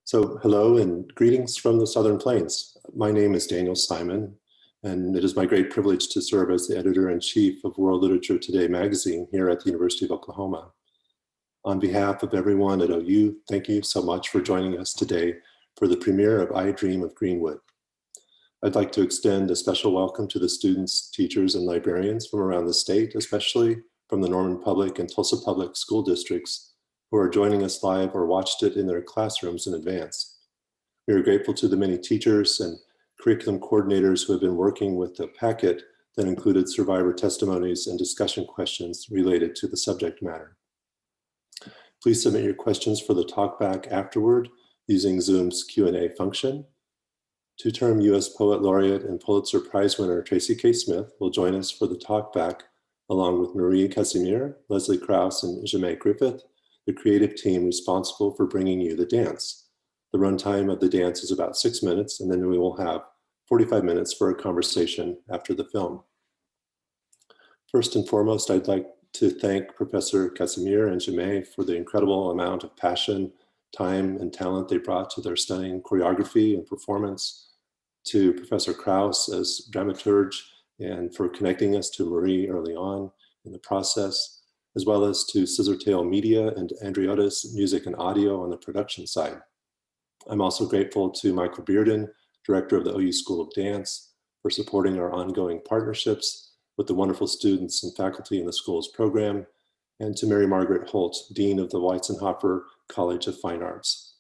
So hello and greetings from the Southern Plains. My name is Daniel Simon, and it is my great privilege to serve as the editor-in-chief of World Literature Today magazine here at the University of Oklahoma. On behalf of everyone at OU, thank you so much for joining us today for the premiere of I Dream of Greenwood. I'd like to extend a special welcome to the students, teachers, and librarians from around the state, especially from the Norman Public and Tulsa Public school districts who are joining us live or watched it in their classrooms in advance. We are grateful to the many teachers and curriculum coordinators who have been working with the packet that included survivor testimonies and discussion questions related to the subject matter. Please submit your questions for the talkback afterward using Zoom's Q&A function. Two-term U.S. Poet Laureate and Pulitzer Prize winner Tracy K Smith will join us for the talkback, along with Marie Casimir, Leslie Krause, and Jemae Griffith, the creative team responsible for bringing you the dance. The runtime of the dance is about 6 minutes, and then we will have 45 minutes for a conversation after the film. First and foremost, I'd like to thank Professor Casimir and Jemae for the incredible amount of passion, time, and talent they brought to their stunning choreography and performance, to Professor Krause as dramaturge and for connecting us to Marie early on in the process, as well as to Scissortail Media and Andriotis Music and Audio on the production side. I'm also grateful to Michael Bearden, director of the OU School of Dance, for supporting our ongoing partnerships with the wonderful students and faculty in the school's program, and to Mary Margaret Holt, Dean of the Weizenhofer College of Fine Arts.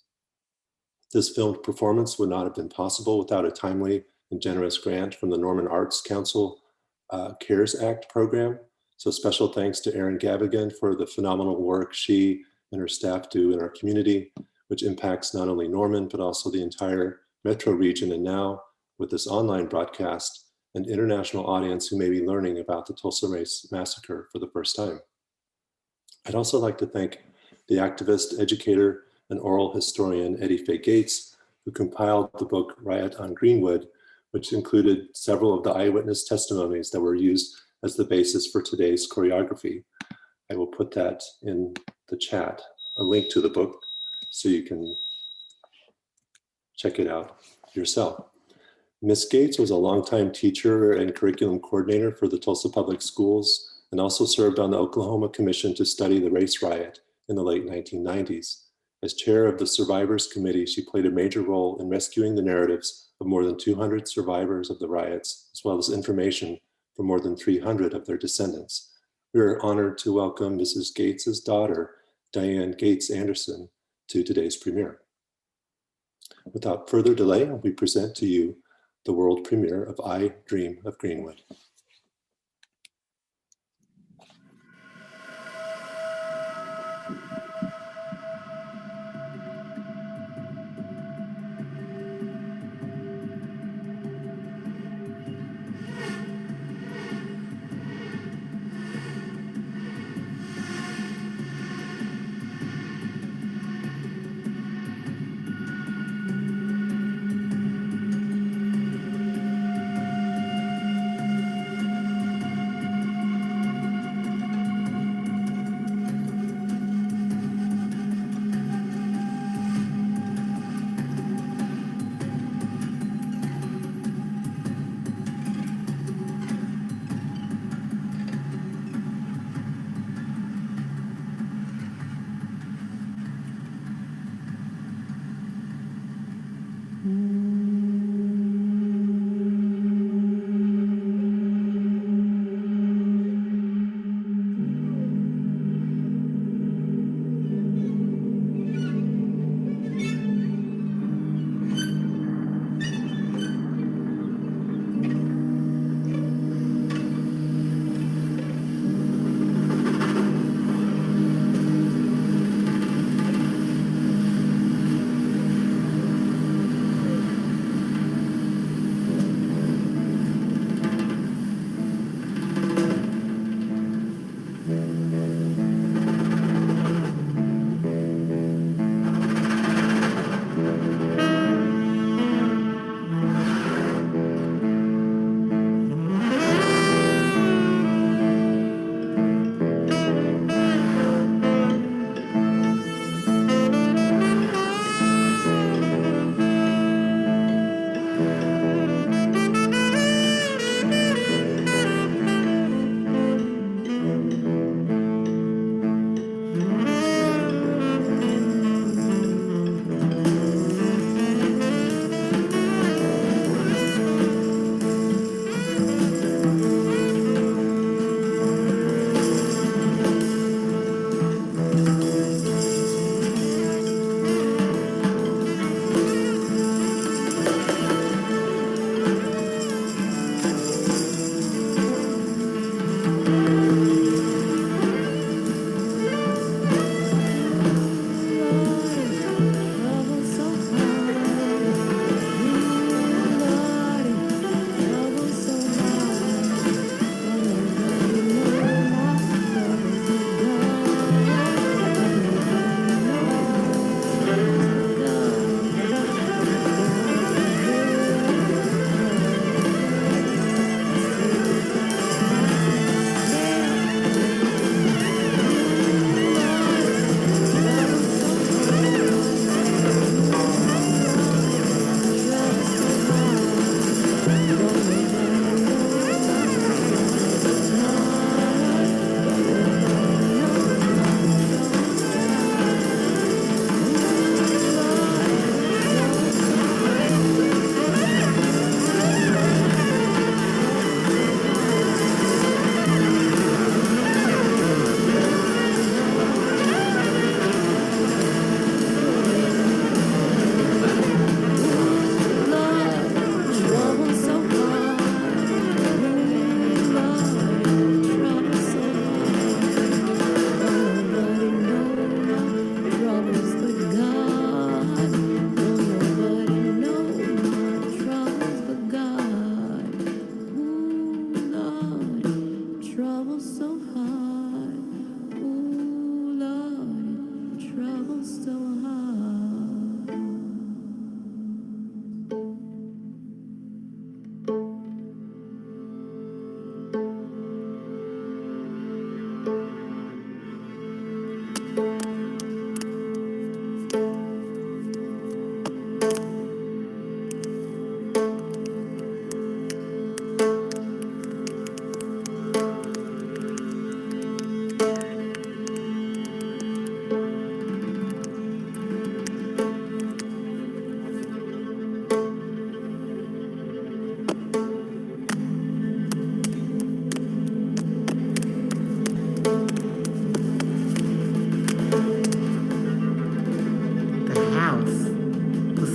This filmed performance would not have been possible without a timely and generous grant from the Norman Arts Council CARES Act program. So special thanks to Erin Gavigan for the phenomenal work she and her staff do in our community, which impacts not only Norman, but also the entire metro region, and now with this online broadcast, an international audience who may be learning about the Tulsa Race Massacre for the first time. I'd also like to thank the activist, educator, and oral historian Eddie Faye Gates, who compiled the book Riot on Greenwood, which included several of the eyewitness testimonies that were used as the basis for today's choreography. I will put that in the chat, a link to the book, so you can check it out yourself. Ms. Gates was a longtime teacher and curriculum coordinator for the Tulsa Public Schools, and also served on the Oklahoma Commission to study the race riot in the late 1990s. As chair of the Survivors Committee, she played a major role in rescuing the narratives of more than 200 survivors of the riots, as well as information from more than 300 of their descendants. We are honored to welcome Mrs. Gates's daughter, Diane Gates Anderson, to today's premiere. Without further delay, we present to you the world premiere of I Dream of Greenwood.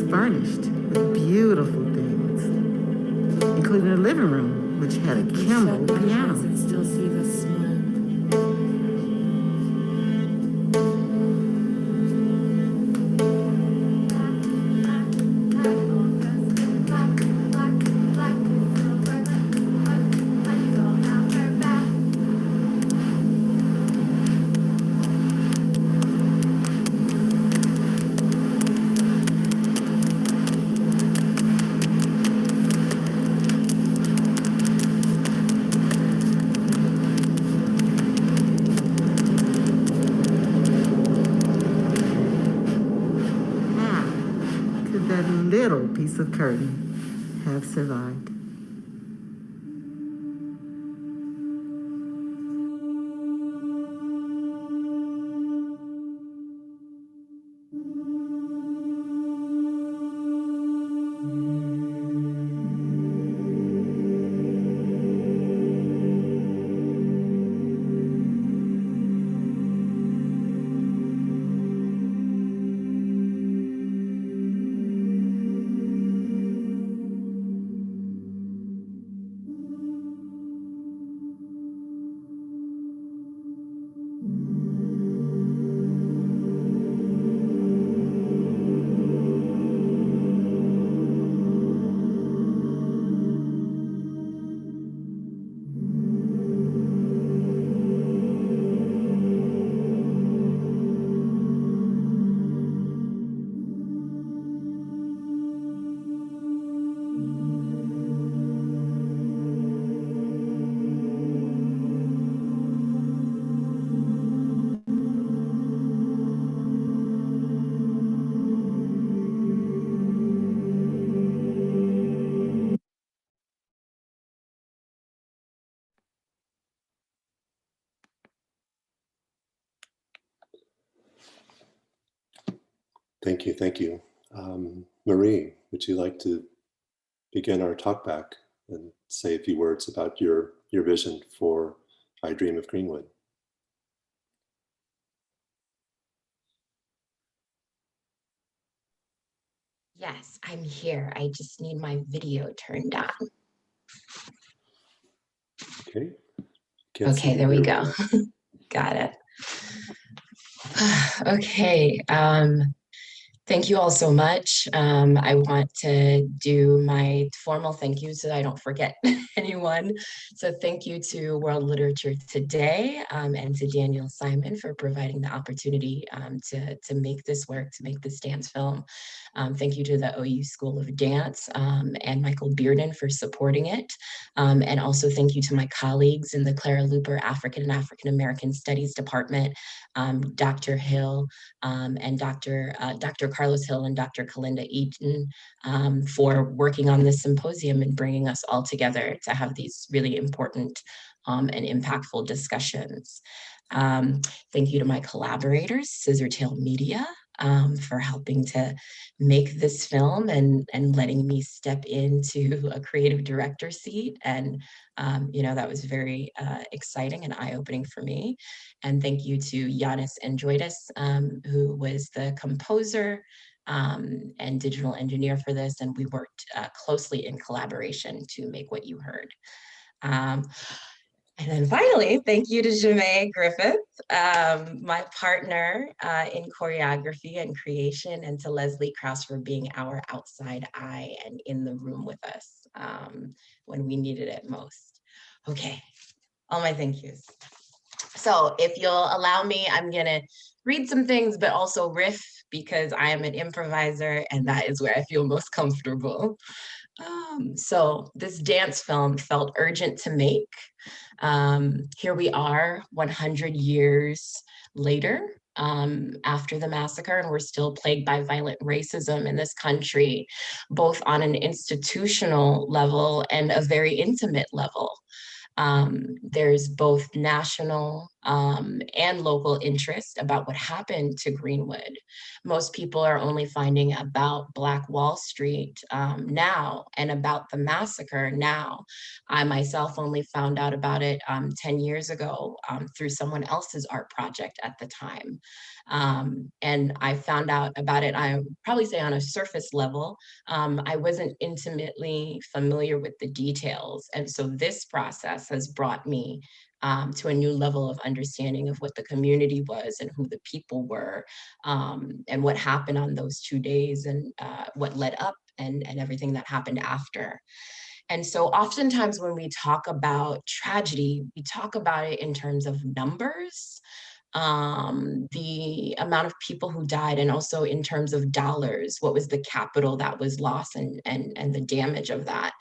furnished with beautiful things, including a living room, which had a Kimball piano. I still see the smoke. That little piece of curtain have survived. Thank you, thank you. Marie, would you like to begin our talk back and say a few words about your vision for I Dream of Greenwood? Yes, I'm here. I just need my video turned on. Okay. Okay, there we go. Got it. Okay. Thank you all so much. I want to do my formal thank you so that I don't forget anyone. So thank you to World Literature Today and to Daniel Simon for providing the opportunity to make this work, to make this dance film. Thank you to the OU School of Dance and Michael Bearden for supporting it. And also thank you to my colleagues in the Clara Luper African and African American Studies Department, Dr. Hill and Dr. Carlos Hill and Dr. Kalinda Eaton for working on this symposium and bringing us all together to have these really important and impactful discussions. Thank you to my collaborators, Scissortail Media, for helping to make this film and letting me step into a creative director seat. And, you know, that was very exciting and eye-opening for me. And thank you to Giannis Androidis, who was the composer and digital engineer for this. And we worked closely in collaboration to make what you heard. And then finally, thank you to Jamae Griffith, my partner in choreography and creation, and to Leslie Krause for being our outside eye and in the room with us when we needed it most. Okay, all my thank yous. So if you'll allow me, I'm gonna read some things, but also riff because I am an improviser and that is where I feel most comfortable. So this dance film felt urgent to make. Here we are 100 years later after the massacre, and we're still plagued by violent racism in this country, both on an institutional level and a very intimate level. There's both national and local interest about what happened to Greenwood. Most people are only finding about Black Wall Street now and about the massacre now. I myself only found out about it 10 years ago through someone else's art project at the time. And I found out about it, I would probably say on a surface level. I wasn't intimately familiar with the details. And so this process has brought me to a new level of understanding of what the community was and who the people were, and what happened on those 2 days, and what led up, and everything that happened after. And so oftentimes when we talk about tragedy, we talk about it in terms of numbers, the amount of people who died, and also in terms of dollars, what was the capital that was lost, and the damage of that.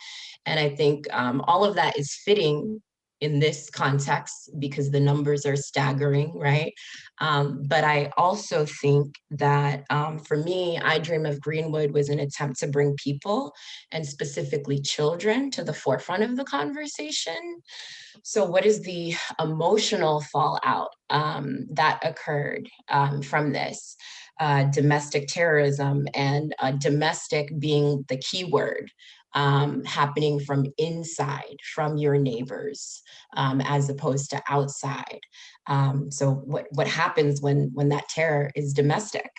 And I think all of that is fitting in this context because the numbers are staggering, right? But I also think that for me, I Dream of Greenwood was an attempt to bring people, and specifically children, to the forefront of the conversation. So what is the emotional fallout that occurred from this? Domestic terrorism, and domestic being the key word, happening from inside, from your neighbors, as opposed to outside. So what happens when that terror is domestic?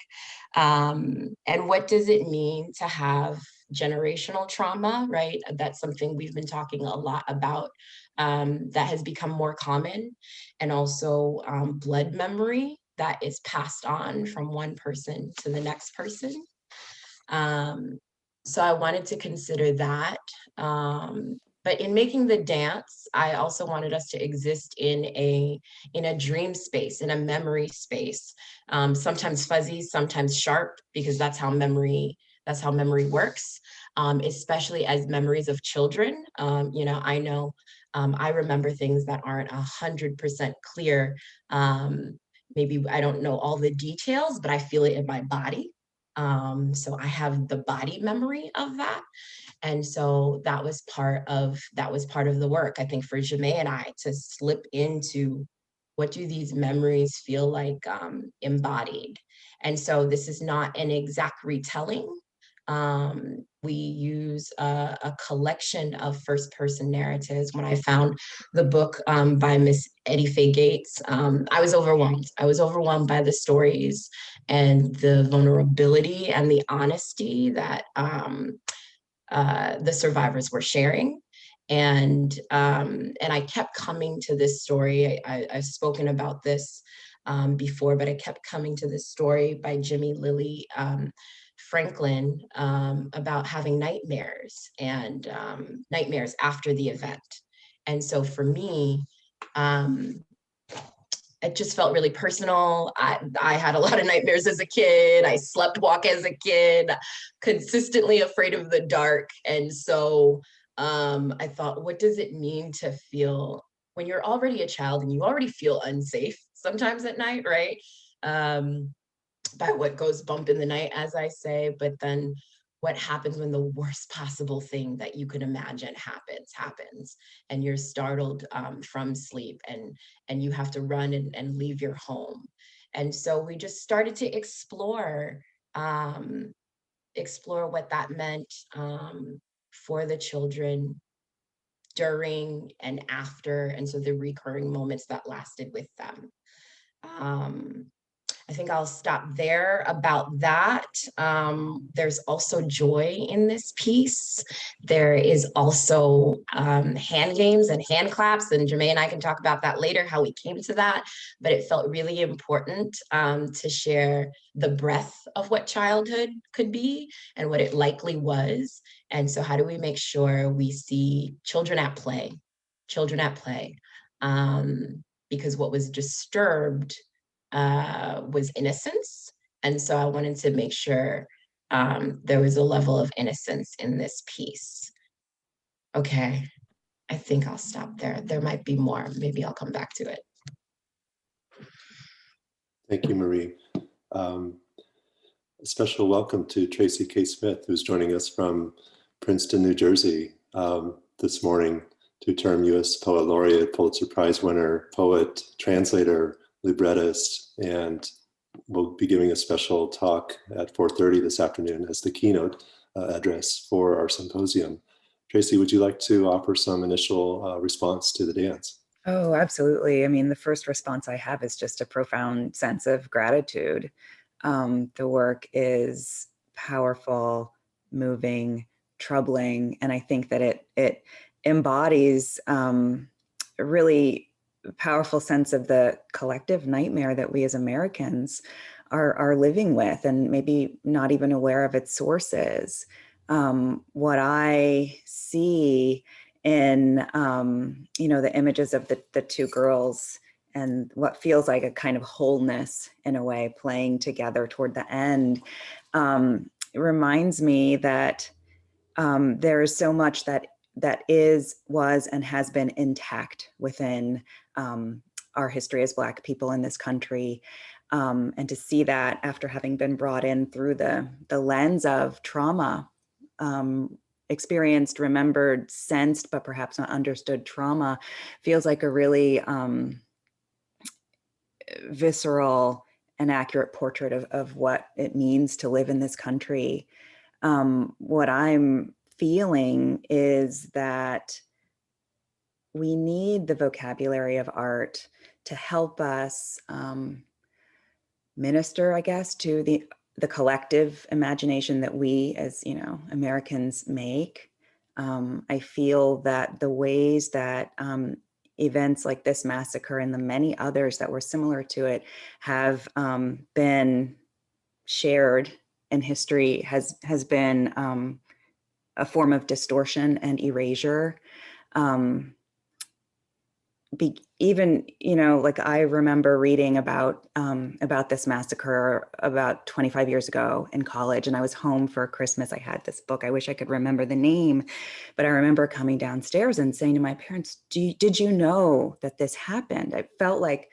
And what does it mean to have generational trauma, right? That's something we've been talking a lot about, that has become more common, and also blood memory that is passed on from one person to the next person. So I wanted to consider that. But in making the dance, I also wanted us to exist in a dream space, in a memory space, sometimes fuzzy, sometimes sharp, because that's how memory works, especially as memories of children. I know I remember things that aren't 100% clear. Maybe I don't know all the details, but I feel it in my body. So I have the body memory of that. And so that was part of the work, I think, for Jamae and I to slip into what do these memories feel like embodied. And so this is not an exact retelling. We use a collection of first-person narratives. When I found the book by Miss Eddie Faye Gates, I was overwhelmed. I was overwhelmed by the stories and the vulnerability and the honesty that the survivors were sharing. And I kept coming to this story. I've spoken about this before, but I kept coming to this story by Jimmy Lilly Franklin about having nightmares, and nightmares after the event. And so for me, it just felt really personal. I had a lot of nightmares as a kid. I slept walk as a kid, consistently afraid of the dark. And so I thought, what does it mean to feel when you're already a child and you already feel unsafe sometimes at night, right? By what goes bump in the night, as I say, but then what happens when the worst possible thing that you could imagine happens, and you're startled from sleep, and you have to run and leave your home. And so we just started to explore what that meant for the children during and after, and so the recurring moments that lasted with them. I think I'll stop there about that. There's also joy in this piece. There is also hand games and hand claps, and Jamae and I can talk about that later, how we came to that, but it felt really important to share the breadth of what childhood could be and what it likely was. And so how do we make sure we see children at play? Because what was disturbed was innocence. And so I wanted to make sure there was a level of innocence in this piece. Okay, I think I'll stop there. There might be more. Maybe I'll come back to it. Thank you, Marie. A special welcome to Tracy K Smith, who's joining us from Princeton, New Jersey this morning. two-term U.S. Poet Laureate, Pulitzer Prize winner, poet, translator, librettist, and will be giving a special talk at 4:30 this afternoon as the keynote address for our symposium. Tracy, would you like to offer some initial response to the dance? Oh, absolutely. I mean, the first response I have is just a profound sense of gratitude. The work is powerful, moving, troubling, and I think that it embodies a really powerful sense of the collective nightmare that we as Americans are living with, and maybe not even aware of its sources. What I see in the images of the two girls and what feels like a kind of wholeness in a way playing together toward the end, it reminds me that there is so much that is, was, and has been intact within our history as Black people in this country. And to see that after having been brought in through the lens of trauma, experienced, remembered, sensed, but perhaps not understood trauma, feels like a really visceral and accurate portrait of what it means to live in this country. What I'm feeling is that we need the vocabulary of art to help us minister, I guess, to the collective imagination that we as, Americans make. I feel that the ways that events like this massacre and the many others that were similar to it have been shared in history has been a form of distortion and erasure. Like I remember reading about this massacre about 25 years ago in college, and I was home for Christmas. I had this book. I wish I could remember the name, but I remember coming downstairs and saying to my parents, did you know that this happened? It felt like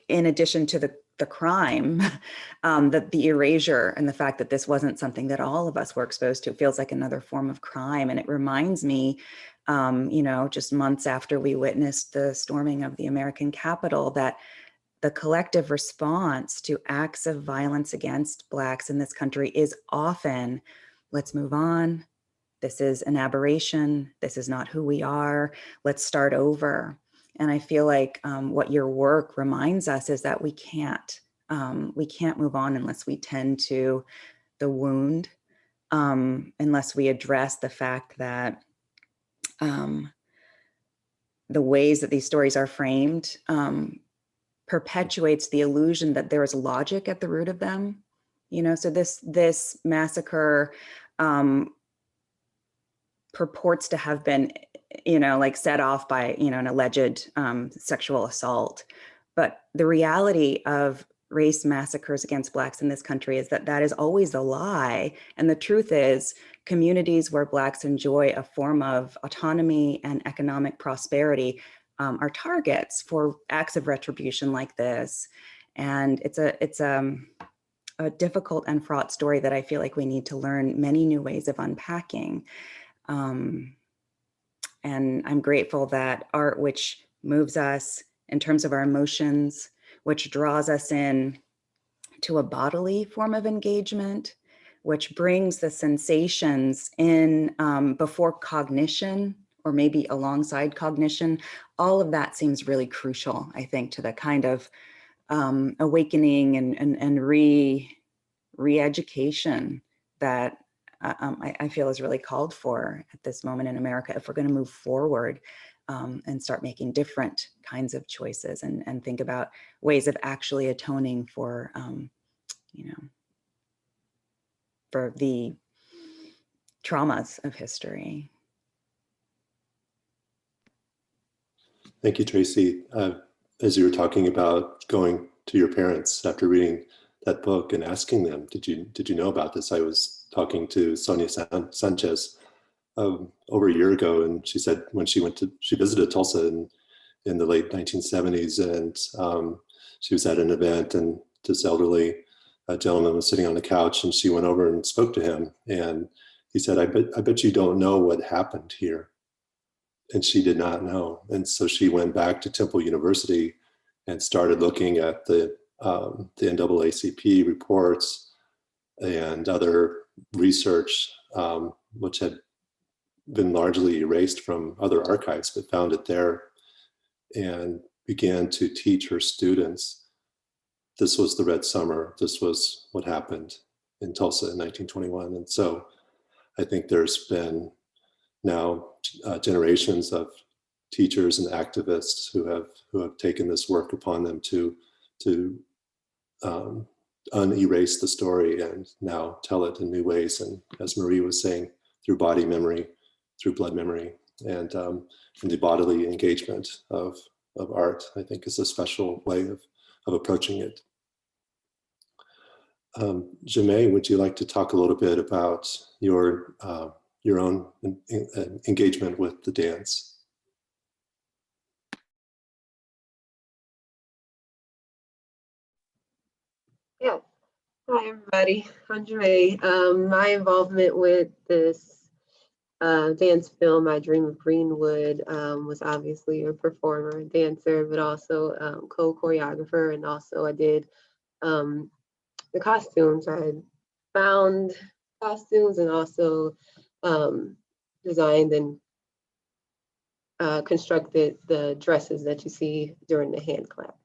in addition to the crime, that the erasure and the fact that this wasn't something that all of us were exposed to, it feels like another form of crime. And it reminds me, just months after we witnessed the storming of the American Capitol, that the collective response to acts of violence against Blacks in this country is often, let's move on. This is an aberration. This is not who we are. Let's start over. And I feel like what your work reminds us is that we can't move on unless we tend to the wound, unless we address the fact that the ways that these stories are framed perpetuates the illusion that there is logic at the root of them. So this massacre purports to have been set off by, an alleged sexual assault. But the reality of race massacres against Blacks in this country is that is always a lie. And the truth is, communities where Blacks enjoy a form of autonomy and economic prosperity are targets for acts of retribution like this. And it's a difficult and fraught story that I feel like we need to learn many new ways of unpacking. And I'm grateful that art, which moves us in terms of our emotions, which draws us in to a bodily form of engagement, which brings the sensations in before cognition, or maybe alongside cognition, all of that seems really crucial, I think, to the kind of awakening and re-education that I feel is really called for at this moment in America if we're going to move forward and start making different kinds of choices and think about ways of actually atoning for, for the traumas of history. Thank you, Tracy. As you were talking about going to your parents after reading that book and asking them, did you know about this? I was talking to Sonia Sanchez over a year ago, and she said when she visited Tulsa in the late 1970s, and she was at an event, and this elderly gentleman was sitting on the couch, and she went over and spoke to him, and he said, I bet you don't know what happened here. And she did not know. And so she went back to Temple University and started looking at the NAACP reports and other research, which had been largely erased from other archives, but found it there, and began to teach her students. This was the Red Summer. This was what happened in Tulsa in 1921. And so I think there's been now generations of teachers and activists who have taken this work upon them to unerase the story and now tell it in new ways. And as Marie was saying, through body memory, through blood memory, and the bodily engagement of art, I think is a special way of approaching it. Jemay, would you like to talk a little bit about your own engagement with the dance? Yeah. Hi, everybody. I'm Jemay. My involvement with this dance film, I Dream of Greenwood, was obviously a performer, dancer, but also co-choreographer, and also I did the costumes. I had found costumes and also designed and constructed the dresses that you see during the hand clap.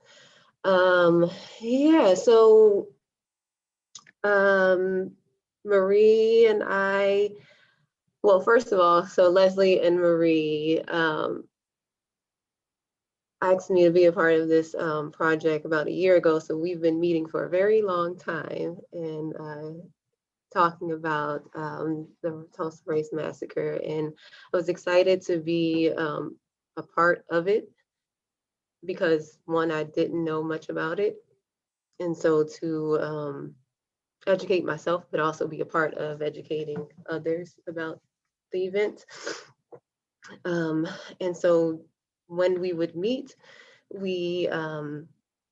Yeah, so Marie and I, well, first of all, so Leslie and Marie asked me to be a part of this project about a year ago. So we've been meeting for a very long time and talking about the Tulsa Race Massacre. And I was excited to be a part of it because, one, I didn't know much about it. And so to educate myself, but also be a part of educating others about the event. And so when we would meet, we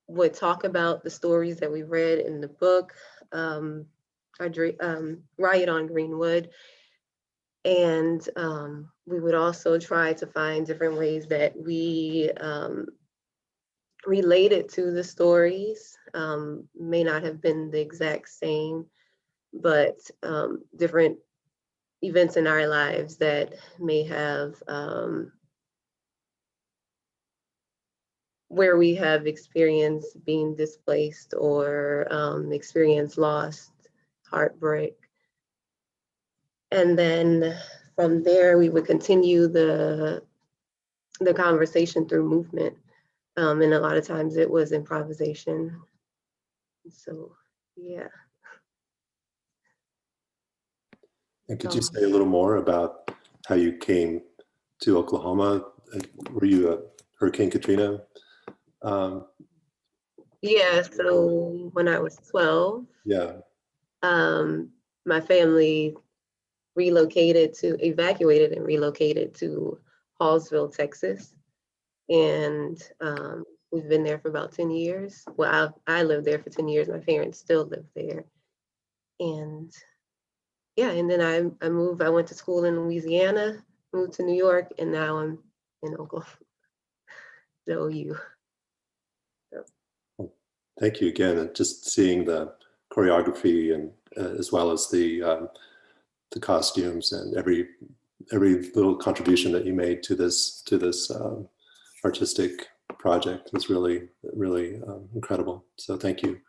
would talk about the stories that we read in the book, Riot on Greenwood. And we would also try to find different ways that we related to the stories, may not have been the exact same, but different events in our lives that may have, where we have experienced being displaced or experienced loss, heartbreak. And then from there, we would continue the conversation through movement. And a lot of times it was improvisation. So, yeah. And could you say a little more about how you came to Oklahoma? Were you a Hurricane Katrina? Yeah, so when I was 12, Yeah. My family evacuated and relocated to Hallsville, Texas. And we've been there for about 10 years. Well, I lived there for 10 years. My parents still live there. And yeah, and then I moved, I went to school in Louisiana, moved to New York, and now I'm in Oklahoma, the OU. Well, thank you again. And just seeing the choreography and as well as the costumes and every little contribution that you made to this artistic project was really incredible. So thank you.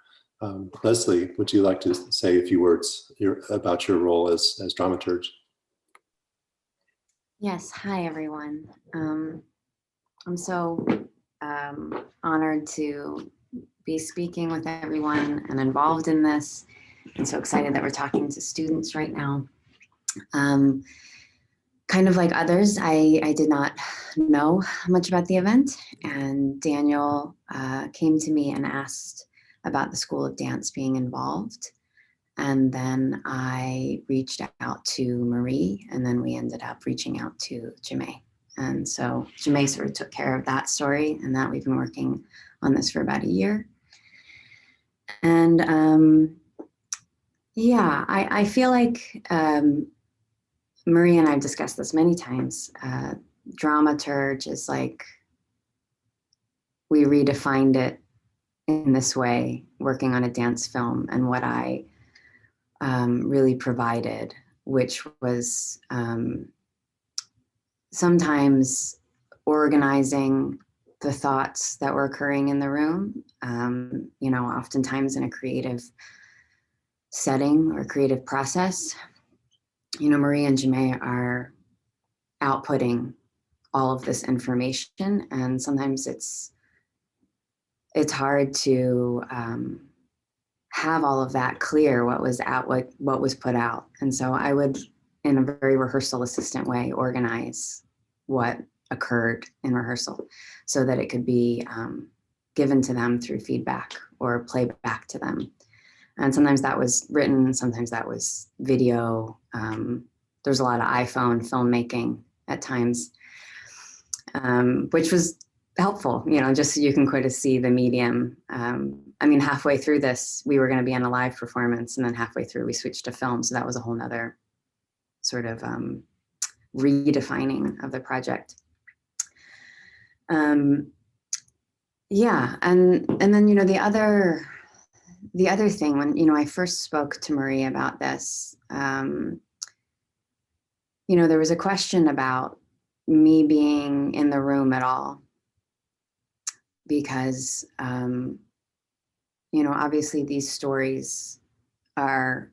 Leslie, would you like to say a few words about your role as dramaturge? Yes, hi everyone. I'm so honored to be speaking with everyone and involved in this. I'm so excited that we're talking to students right now. Kind of like others, I did not know much about the event, and Daniel came to me and asked about the School of Dance being involved. And then I reached out to Marie, and then we ended up reaching out to Jemay. And so Jemay sort of took care of that story, and that we've been working on this for about a year. And yeah, I feel like Marie and I've discussed this many times. Dramaturge is like, we redefined it in this way, working on a dance film, and what I really provided, which was sometimes organizing the thoughts that were occurring in the room, you know, oftentimes in a creative setting or creative process. You know, Marie and Jemay are outputting all of this information, and sometimes it's hard to have all of that clear, what was out, what was put out. And so I would, in a very rehearsal assistant way, organize what occurred in rehearsal so that it could be given to them through feedback or played back to them. And sometimes that was written, sometimes that was video. There's a lot of iPhone filmmaking at times, which was helpful, you know, just so you can kind of see the medium. I mean, halfway through this, we were going to be in a live performance, and then halfway through we switched to film. So that was a whole nother sort of redefining of the project. Yeah, and then, you know, the other thing, when, you know, I first spoke to Marie about this, you know, there was a question about me being in the room at all, because, you know, obviously these stories are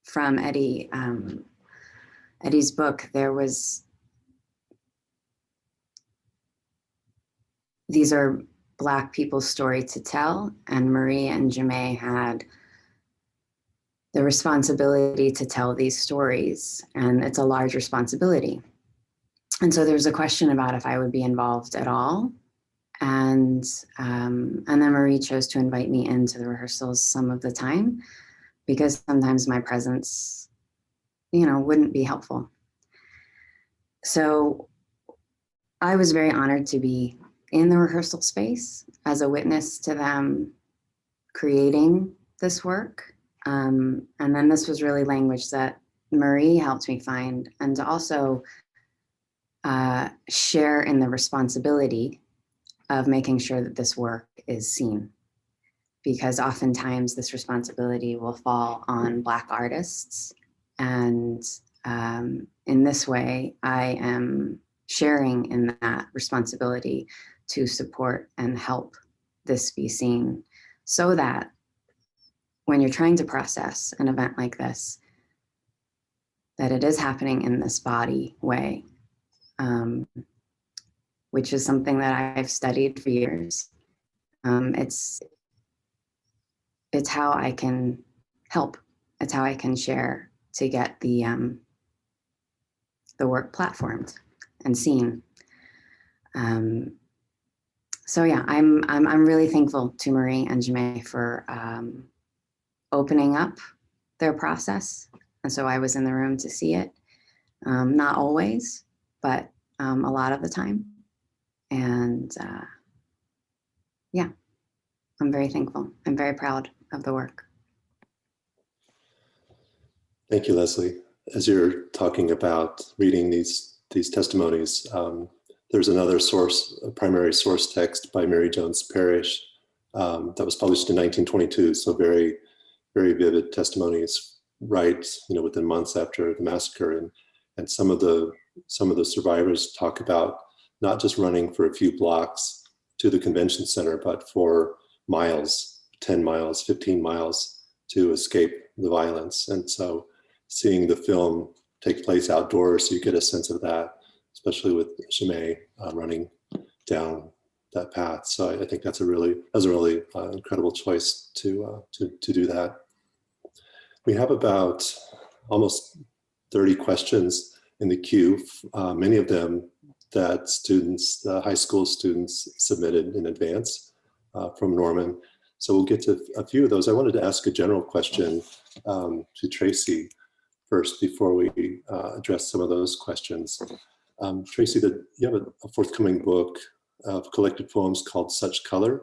from Eddie's book. These are Black people's story to tell, and Marie and Jemay had the responsibility to tell these stories, and it's a large responsibility. And so there's a question about if I would be involved at all. And then Marie chose to invite me into the rehearsals some of the time, because sometimes my presence, you know, wouldn't be helpful. So I was very honored to be in the rehearsal space as a witness to them creating this work. And then this was really language that Marie helped me find, and to also share in the responsibility of making sure that this work is seen. Because oftentimes this responsibility will fall on Black artists. And in this way, I am sharing in that responsibility to support and help this be seen, so that when you're trying to process an event like this, that it is happening in this body way, which is something that I've studied for years. It's how I can help. It's how I can share to get the work platformed and seen. So yeah, I'm really thankful to Marie and Jemay for opening up their process. And so I was in the room to see it, not always, but a lot of the time. And yeah, I'm very thankful. I'm very proud of the work. Thank you, Leslie. As you're talking about reading these testimonies, there's another source, a primary source text by Mary Jones Parrish that was published in 1922. So very, very vivid testimonies, right, you know, within months after the massacre, and some of the survivors talk about not just running for a few blocks to the convention center, but for miles, 10 miles, 15 miles to escape the violence. And so seeing the film take place outdoors, you get a sense of that, especially with Jemay running down that path. So I think that's a really incredible choice to do that. We have about almost 30 questions in the queue, many of them that students, high school students, submitted in advance from Norman. So we'll get to a few of those. I wanted to ask a general question to Tracy first before we address some of those questions. Tracy, you have a forthcoming book of collected poems called Such Color,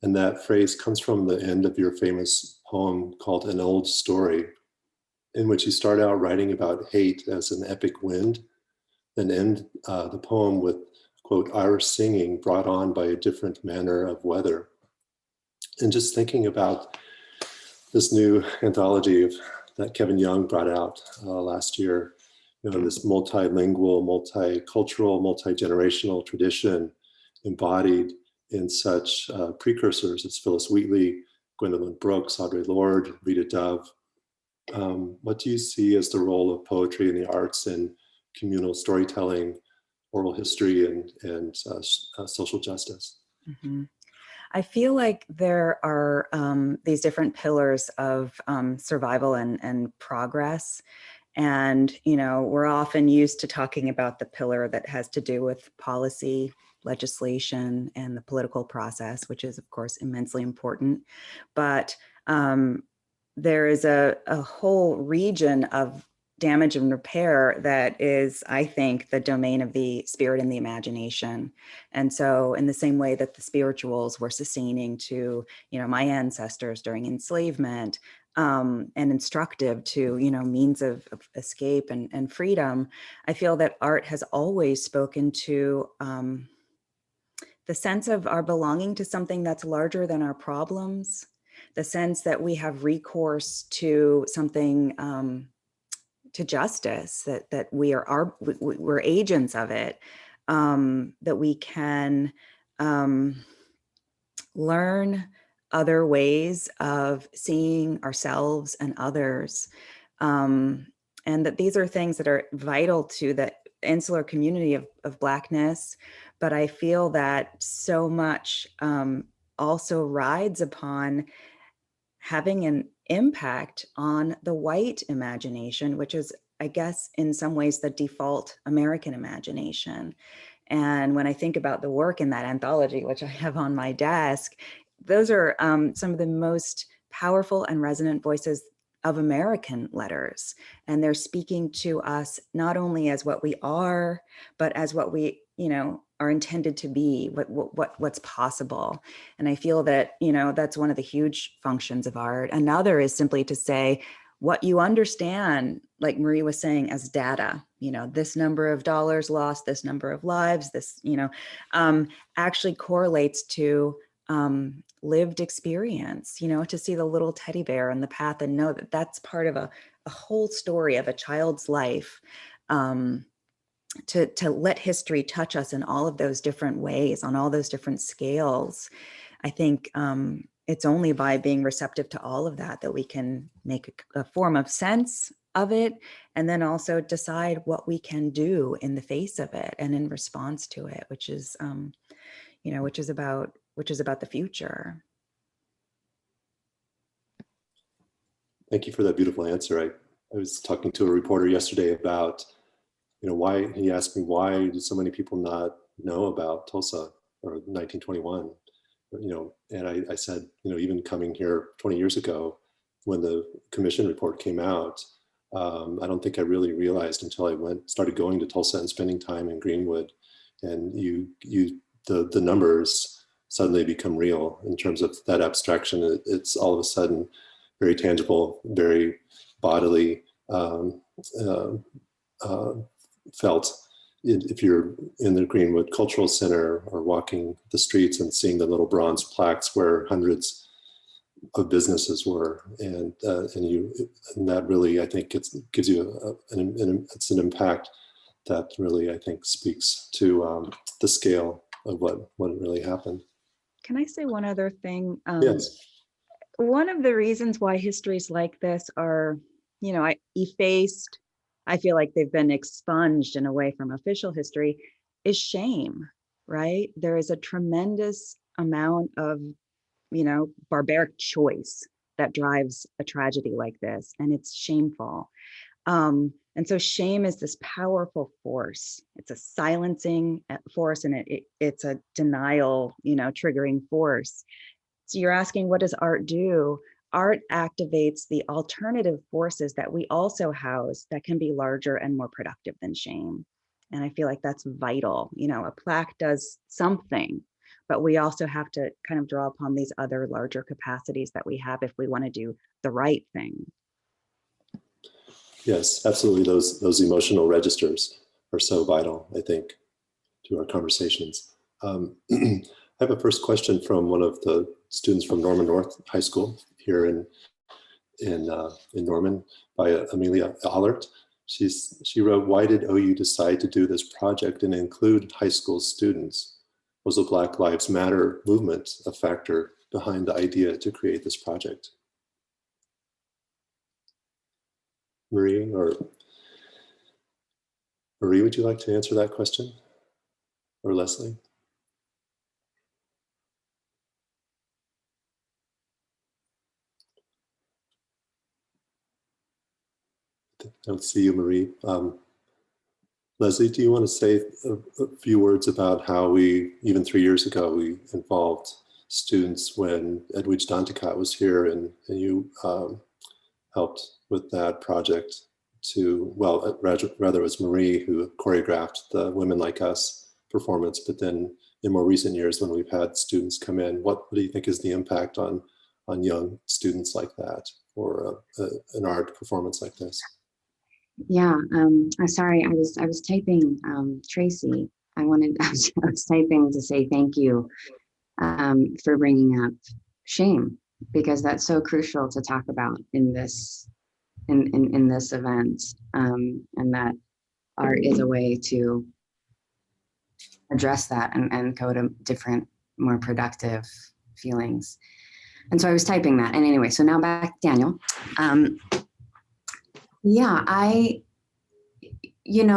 and that phrase comes from the end of your famous poem called An Old Story. in which you start out writing about hate as an epic wind, then end the poem with, quote, our singing brought on by a different manner of weather. And just thinking about this new anthology that Kevin Young brought out last year, this multilingual, multicultural, multi-generational tradition embodied in such precursors as Phyllis Wheatley, Gwendolyn Brooks, Audre Lorde, Rita Dove. What do you see as the role of poetry and the arts in communal storytelling, oral history, and social justice? Mm-hmm. I feel like there are these different pillars of survival and progress. And, we're often used to talking about the pillar that has to do with policy, legislation, and the political process, which is, of course, immensely important. But there is a whole region of damage and repair that is, I think, the domain of the spirit and the imagination. And so in the same way that the spirituals were sustaining to, my ancestors during enslavement, and instructive to, means of escape and freedom, I feel that art has always spoken to the sense of our belonging to something that's larger than our problems, the sense that we have recourse to something, to justice, that we're agents of it, that we can learn other ways of seeing ourselves and others, and that these are things that are vital to the insular community of Blackness. But I feel that so much also rides upon having an impact on the white imagination, which is, I guess, in some ways the default American imagination. And when I think about the work in that anthology, which I have on my desk, those are some of the most powerful and resonant voices of American letters. And they're speaking to us not only as what we are, but as what we, are intended to be, what's possible. And I feel that, that's one of the huge functions of art. Another is simply to say, what you understand, like Marie was saying, as data, this number of dollars lost, this number of lives, this, actually correlates to lived experience, to see the little teddy bear in the path and know that that's part of a whole story of a child's life, to let history touch us in all of those different ways, on all those different scales. I think it's only by being receptive to all of that that we can make a form of sense of it, and then also decide what we can do in the face of it and in response to it, which is about the future. Thank you for that beautiful answer. I was talking to a reporter yesterday about, why, he asked me, why do so many people not know about Tulsa or 1921? And I said, even coming here 20 years ago, when the commission report came out, I don't think I really realized until I started going to Tulsa and spending time in Greenwood, and the numbers suddenly become real in terms of that abstraction. It's all of a sudden very tangible, very bodily felt. If you're in the Greenwood Cultural Center or walking the streets and seeing the little bronze plaques where hundreds of businesses were, and that really, I think, gives you it's an impact that really, I think, speaks to the scale of what really happened. Can I say one other thing? Yes. One of the reasons why histories like this are, effaced, I feel like they've been expunged in a way from official history, is shame, right? There is a tremendous amount of, barbaric choice that drives a tragedy like this, and it's shameful. And so shame is this powerful force. It's a silencing force, and it's a denial, triggering force. So you're asking, what does art do? Art activates the alternative forces that we also house that can be larger and more productive than shame. And I feel like that's vital. A plaque does something, but we also have to kind of draw upon these other larger capacities that we have if we want to do the right thing. Yes, absolutely. Those emotional registers are so vital, I think, to our conversations. I have a first question from one of the students from Norman North High School here in Norman, by Amelia Allert. She wrote, "Why did OU decide to do this project and include high school students? Was the Black Lives Matter movement a factor behind the idea to create this project?" Marie, would you like to answer that question? Or Leslie? I don't see you, Marie. Leslie, do you want to say a few words about how we, even 3 years ago, we involved students when Edwidge Danticat was here, and you helped with that project to, well, rather it was Marie who choreographed the Women Like Us performance, but then in more recent years when we've had students come in, what do you think is the impact on young students like that, or an art performance like this? Yeah, I'm sorry, I was typing, Tracy. I was typing to say thank you for bringing up shame, because that's so crucial to talk about in this this event, and that art is a way to address that and go to different, more productive feelings. And so I was typing that, and anyway, so now back to Daniel. Yeah,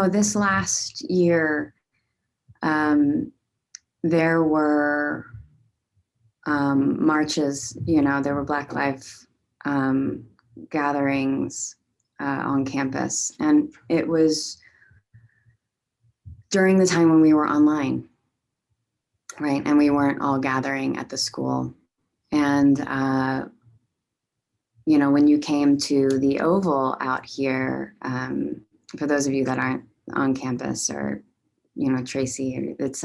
this last year, there were marches, there were Black Lives gatherings on campus. And it was during the time when we were online, right? And we weren't all gathering at the school. And, when you came to the Oval out here, for those of you that aren't on campus, or, Tracy, it's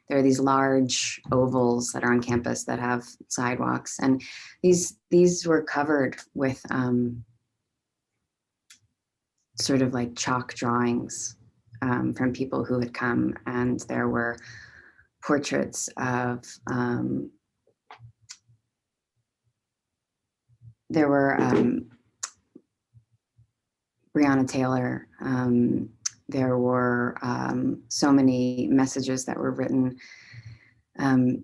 there are these large ovals that are on campus that have sidewalks, and these were covered with sort of like chalk drawings from people who had come, and there were portraits of there were Breonna Taylor. There were so many messages that were written. And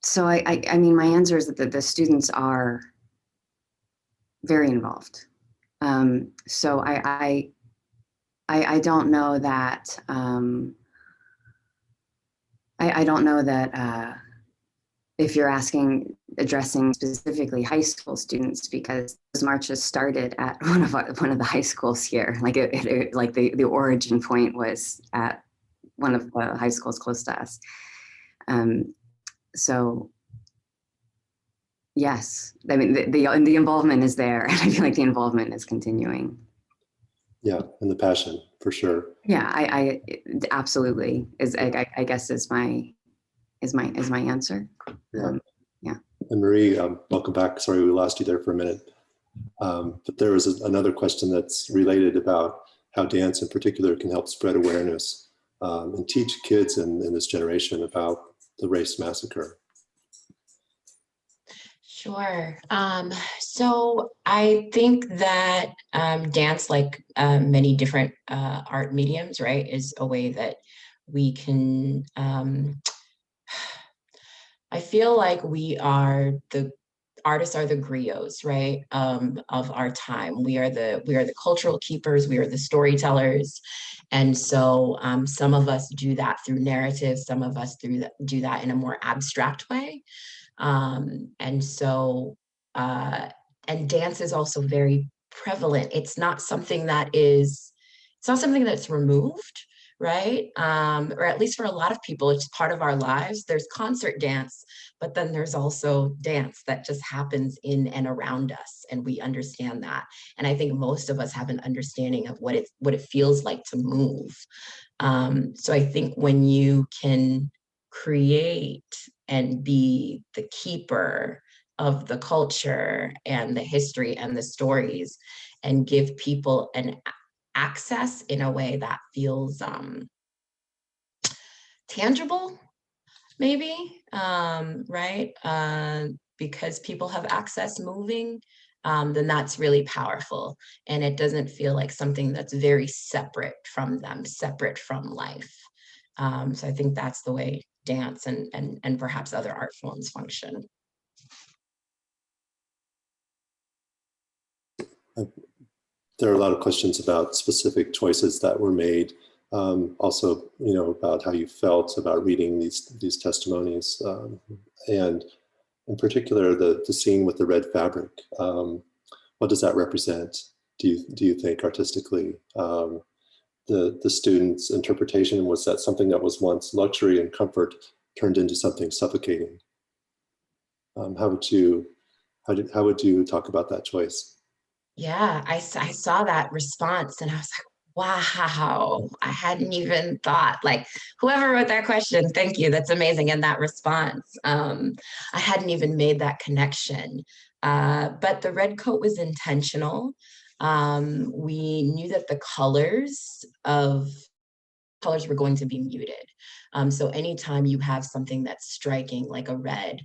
so I mean, my answer is that the students are very involved. So I don't know that, I don't know that if you're addressing specifically high school students, because those marches started at one of the high schools here. Like like the origin point was at one of the high schools close to us. So yes, I mean the involvement is there, and I feel like the involvement is continuing. Yeah, and the passion for sure. Yeah, I absolutely is. I guess is my answer. Yeah. Yeah. And Marie, welcome back. Sorry we lost you there for a minute. But there was another question that's related about how dance in particular can help spread awareness and teach kids in this generation about the race massacre. Sure. So I think that dance, like many different art mediums, right, is a way that we can, I feel like artists are the griots, right, of our time. We are the cultural keepers. We are the storytellers, and so some of us do that through narrative. Some of us do that in a more abstract way, and so and dance is also very prevalent. It's not something that's removed, right? Or at least for a lot of people, it's part of our lives. There's concert dance, but then there's also dance that just happens in and around us, and we understand that. And I think most of us have an understanding of what it feels like to move. So I think when you can create and be the keeper of the culture and the history and the stories, and give people an access in a way that feels tangible, maybe, right? Because people have access moving, then that's really powerful. And it doesn't feel like something that's very separate from them, separate from life. So I think that's the way dance and perhaps other art forms function. There are a lot of questions about specific choices that were made. Also, about how you felt about reading these testimonies, and in particular, the scene with the red fabric. What does that represent? Do you think artistically? The students' interpretation was that something that was once luxury and comfort turned into something suffocating. How would you talk about that choice? Yeah, I saw that response and I was like, wow, I hadn't even thought, like, whoever wrote that question, thank you, that's amazing. And that response, I hadn't even made that connection. But the red coat was intentional. We knew that the colors were going to be muted. So anytime you have something that's striking like a red,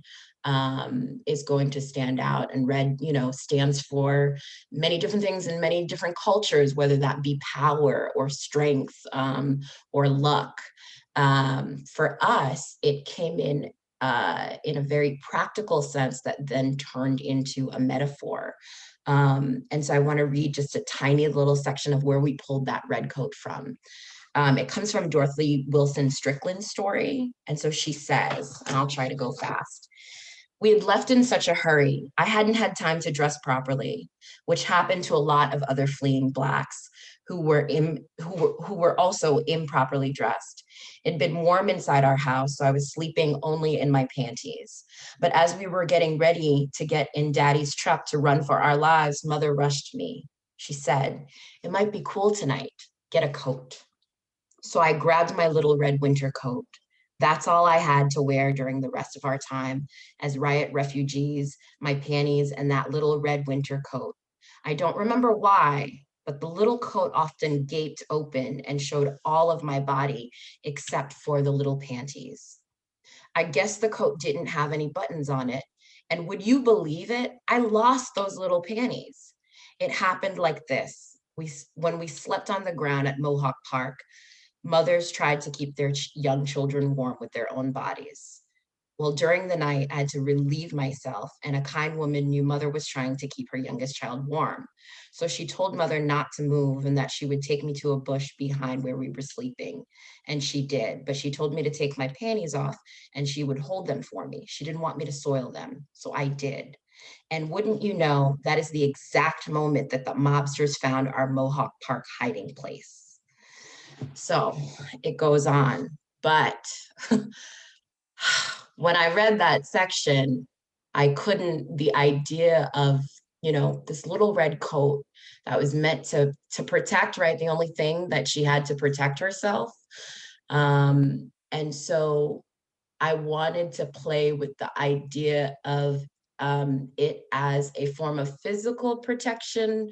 is going to stand out. And red, stands for many different things in many different cultures, whether that be power or strength, or luck. For us, it came in a very practical sense that then turned into a metaphor. And so I want to read just a tiny little section of where we pulled that red coat from. It comes from Dorothy Wilson Strickland's story. And so she says, and I'll try to go fast. We had left in such a hurry. I hadn't had time to dress properly, which happened to a lot of other fleeing Blacks who were also improperly dressed. It'd been warm inside our house, so I was sleeping only in my panties. But as we were getting ready to get in Daddy's truck to run for our lives, Mother rushed me. She said, "It might be cool tonight. Get a coat." So I grabbed my little red winter coat. That's all I had to wear during the rest of our time as riot refugees, my panties, and that little red winter coat. I don't remember why, but the little coat often gaped open and showed all of my body except for the little panties. I guess the coat didn't have any buttons on it. And would you believe it? I lost those little panties. It happened like this. When we slept on the ground at Mohawk Park, mothers tried to keep their young children warm with their own bodies. Well, during the night, I had to relieve myself, and a kind woman knew Mother was trying to keep her youngest child warm. So she told Mother not to move and that she would take me to a bush behind where we were sleeping. And she did, but she told me to take my panties off and she would hold them for me. She didn't want me to soil them, so I did. And wouldn't you know, that is the exact moment that the mobsters found our Mohawk Park hiding place. So it goes on, but when I read that section, the idea of, this little red coat that was meant to protect, right? The only thing that she had to protect herself. And so I wanted to play with the idea of it as a form of physical protection,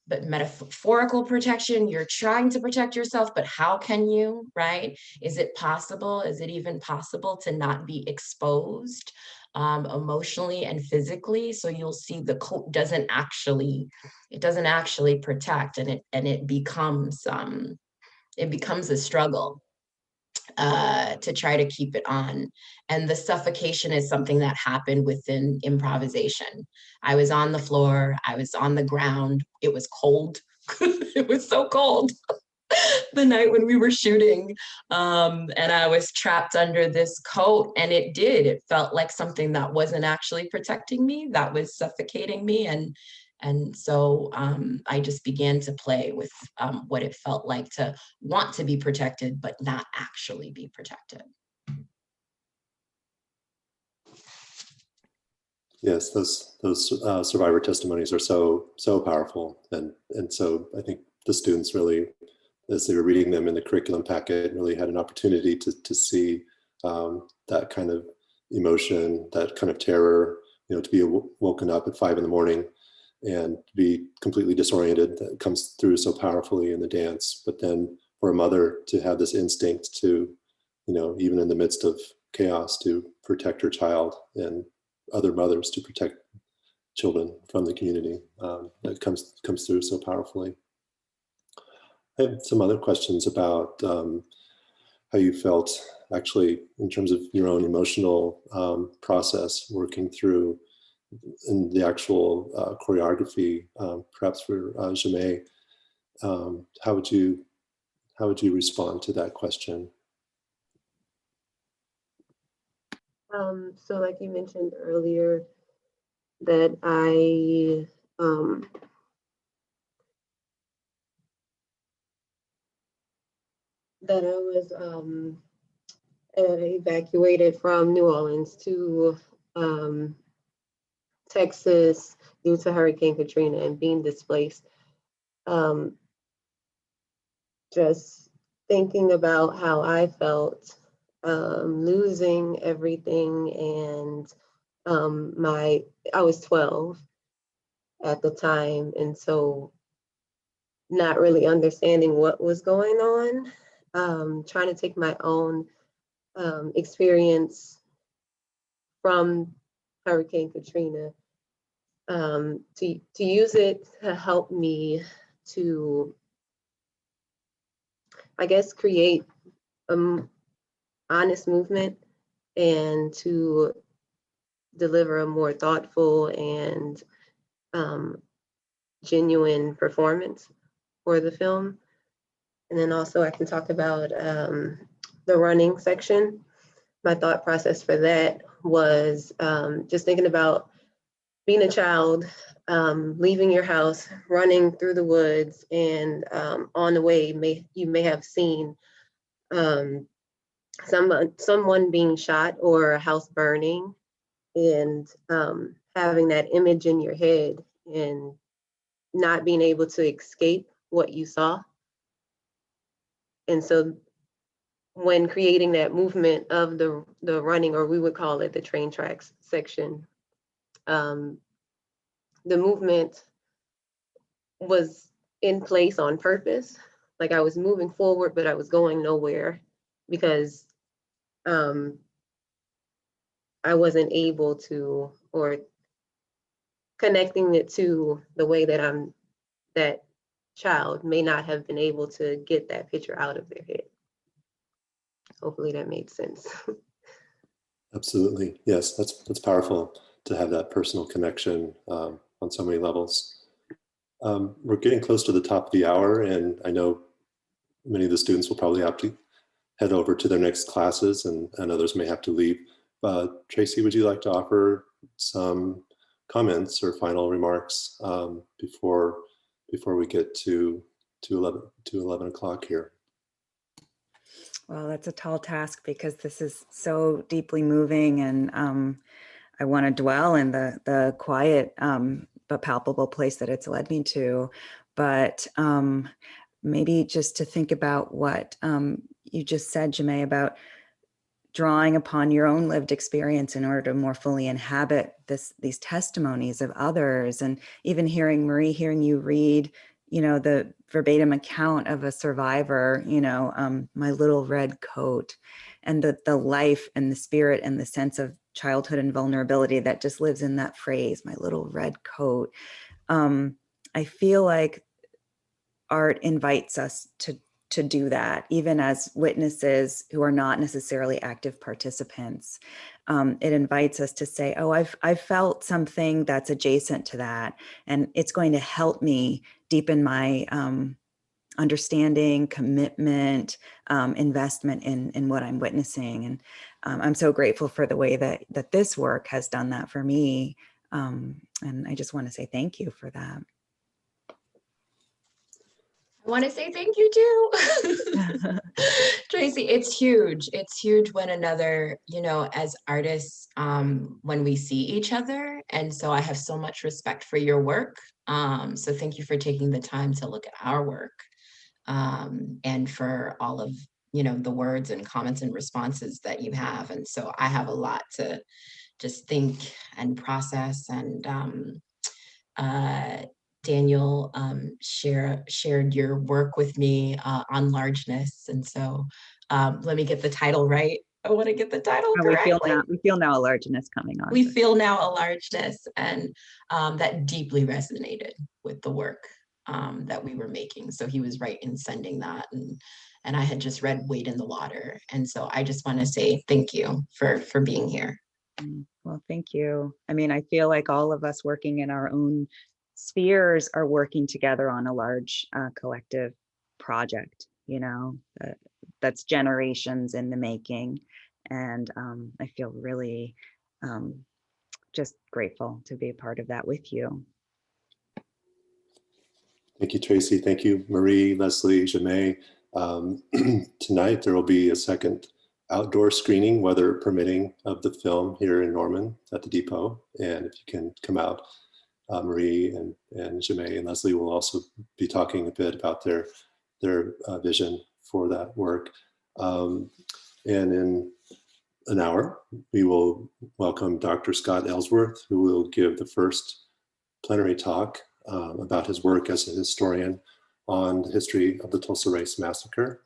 but metaphorical protection. You're trying to protect yourself, but how can you, right? Is it possible? Is it even possible to not be exposed emotionally and physically? So you'll see the coat doesn't actually protect, and it becomes a struggle to try to keep it on. And the suffocation is something that happened within improvisation. I was on the floor, I was on the ground, it was cold. It was so cold the night when we were shooting. And I was trapped under this coat, and it felt like something that wasn't actually protecting me, that was suffocating me. And so I just began to play with what it felt like to want to be protected, but not actually be protected. Yes, those survivor testimonies are so powerful, and so I think the students really, as they were reading them in the curriculum packet, really had an opportunity to see that kind of emotion, that kind of terror, to be woken up at 5 a.m. and be completely disoriented. That comes through so powerfully in the dance. But then for a mother to have this instinct to, even in the midst of chaos, to protect her child, and other mothers to protect children from the community, that comes through so powerfully. I have some other questions about how you felt actually in terms of your own emotional process working through in the actual choreography, perhaps for Jamie. How would you respond to that question? So like you mentioned earlier, that I was evacuated from New Orleans to Texas due to Hurricane Katrina and being displaced. Just thinking about how I felt, losing everything, and I was 12 at the time, and so not really understanding what was going on, trying to take my own experience from Hurricane Katrina to use it to help me to, I guess, create an honest movement and to deliver a more thoughtful and genuine performance for the film. And then also I can talk about the running section. My thought process for that was just thinking about being a child, leaving your house, running through the woods, and on the way, you may have seen someone being shot or a house burning, and having that image in your head and not being able to escape what you saw. And so when creating that movement of the running, or we would call it the train tracks section, the movement was in place on purpose. Like I was moving forward, but I was going nowhere because I wasn't able to, or connecting it to the way that that child may not have been able to get that picture out of their head. Hopefully that made sense. Absolutely, yes, that's powerful to have that personal connection on so many levels. We're getting close to the top of the hour, and I know many of the students will probably have to head over to their next classes, and others may have to leave. Tracy, would you like to offer some comments or final remarks before we get to 11 o'clock here? Well, that's a tall task because this is so deeply moving, and I want to dwell in the quiet but palpable place that it's led me to. But maybe just to think about what you just said, Jamie, about drawing upon your own lived experience in order to more fully inhabit these testimonies of others, and even hearing you read, the verbatim account of a survivor, my little red coat, and the life and the spirit and the sense of childhood and vulnerability that just lives in that phrase, my little red coat. I feel like art invites us to do that, even as witnesses who are not necessarily active participants. It invites us to say, oh, I've felt something that's adjacent to that, and it's going to help me deepen my understanding, commitment, investment in what I'm witnessing. And I'm so grateful for the way that this work has done that for me. And I just want to say thank you for that. I want to say thank you too. Tracy, it's huge. It's huge when another, as artists, when we see each other. And so I have so much respect for your work. So thank you for taking the time to look at our work, and for all of, the words and comments and responses that you have. And so I have a lot to just think and process, and Daniel shared your work with me on largeness. And so let me get the title right. I want to get the title correctly. We feel now a largeness coming on. We feel now a largeness, and that deeply resonated with the work that we were making. So he was right in sending that, and I had just read Wade in the Water. And so I just want to say thank you for being here. Well, thank you. I mean, I feel like all of us working in our own spheres are working together on a large collective project, you know, that's generations in the making. And I feel really just grateful to be a part of that with you. Thank you, Tracy. Thank you, Marie, Leslie, Jamay. Tonight, there will be a second outdoor screening, weather permitting, of the film here in Norman at the Depot. And if you can come out, Marie and Jamay and Leslie will also be talking a bit about their vision for that work. And in an hour, we will welcome Dr. Scott Ellsworth, who will give the first plenary talk about his work as a historian on the history of the Tulsa Race Massacre.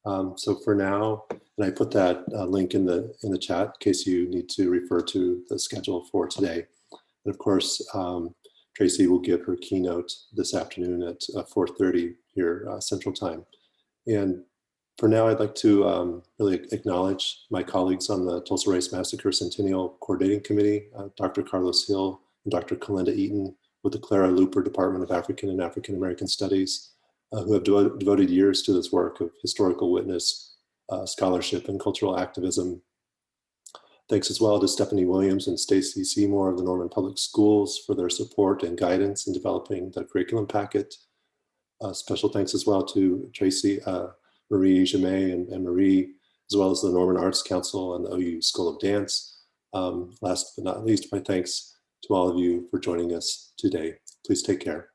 So for now, and I put that link in the chat in case you need to refer to the schedule for today. And of course, Tracy will give her keynote this afternoon at 4:30 here Central Time. And for now, I'd like to really acknowledge my colleagues on the Tulsa Race Massacre Centennial Coordinating Committee, Dr. Carlos Hill and Dr. Kalinda Eaton with the Clara Looper Department of African and African American Studies, who have devoted years to this work of historical witness, scholarship, and cultural activism. Thanks as well to Stephanie Williams and Stacy Seymour of the Norman Public Schools for their support and guidance in developing the curriculum packet. Special thanks as well to Tracy, Marie, Jamay, and Marie, as well as the Norman Arts Council and the OU School of Dance. Last but not least, my thanks to all of you for joining us today. Please take care.